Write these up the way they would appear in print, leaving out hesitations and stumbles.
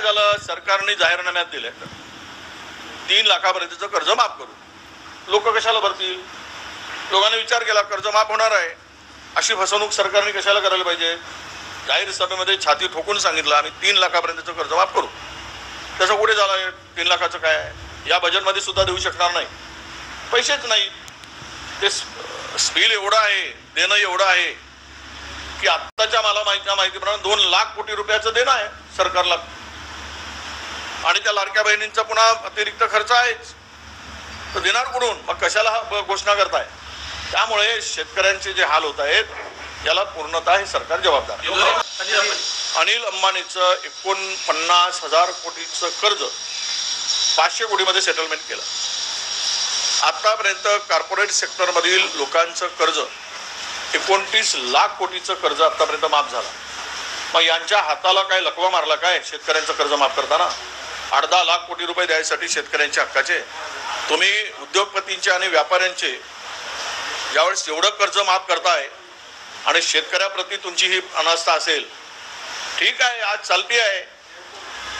झालं, सरकारने जाहीरनाम्यात दिले 3 लाखापर्यंतचं कर्ज माफ करू. लोक कशाला भरतील? लोकांनी विचार केला कर्ज माफ होणार आहे, अशी फसवणूक सरकारने कशाला करायला पाहिजे? जाहीर सभेमध्ये छाती ठोकून सांगितलं आम्ही 3 लाखापर्यंतचं कर्ज माफ करू. त्याचं कुठे झालं? 3 लाखाचं काय आहे? या बजेटमध्ये सुद्धा देऊ शकणार नाही, पैसेच नाही. ते स्पील एवढं आहे, देणं एवढं आहे की आत्ताच्या मला माहितीप्रमाणे 2 लाख कोटी रुपयाचं देणं आहे सरकारला. आणि त्या लाडक्या बहिणींचा पुन्हा अतिरिक्त खर्च आहेच, तर देणार कुठून? मग कशाला घोषणा करताय? त्यामुळे शेतकऱ्यांचे जे हाल होत आहेत याला पूर्णतः हे सरकार जबाबदार आहे. अनिल अंबानीचं 49,000 कोटीचं कर्ज 500 कोटीमध्ये सेटलमेंट केलं. आतापर्यंत कॉर्पोरेट सेक्टरमधील लोकांचं कर्ज 29 लाख कोटीचं कर्ज आतापर्यंत माफ झालं. मग यांच्या हाताला काय लकवा मारला काय शेतकऱ्यांचं कर्ज माफ करताना? 8-10 लाख कोटी रुपये द्यायसाठी शेतकऱ्यांच्या हक्काचे तुम्ही उद्योगपतींचे आणि व्यापाऱ्यांचे ज्यावेळेस एवढं कर्ज माफ करताय आणि शेतकऱ्याप्रती तुमची ही अनास्था असेल, ठीक आहे, आज चालती आहे,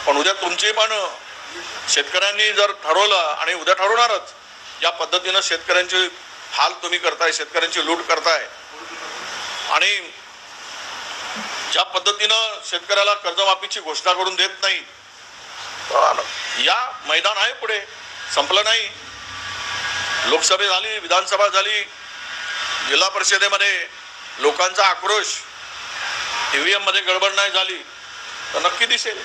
पण उद्या तुमची पण शेतकऱ्यांनी जर ठरवलं आणि उद्या ठरवणारच ज्या पद्धतीनं शेतकऱ्यांचे हाल तुम्ही करताय, शेतकऱ्यांची लूट करताय आणि ज्या पद्धतीनं शेतकऱ्याला कर्जमाफीची घोषणा करून देत नाही, या मैदान आहे पुढे, संपलं नाही. लोकसभा झाली, विधानसभा झाली, जिल्हा परिषदेमध्ये लोकांचा आक्रोश, ईव्हीएम मध्ये गडबड नाही झाली तर नक्की दिसेल.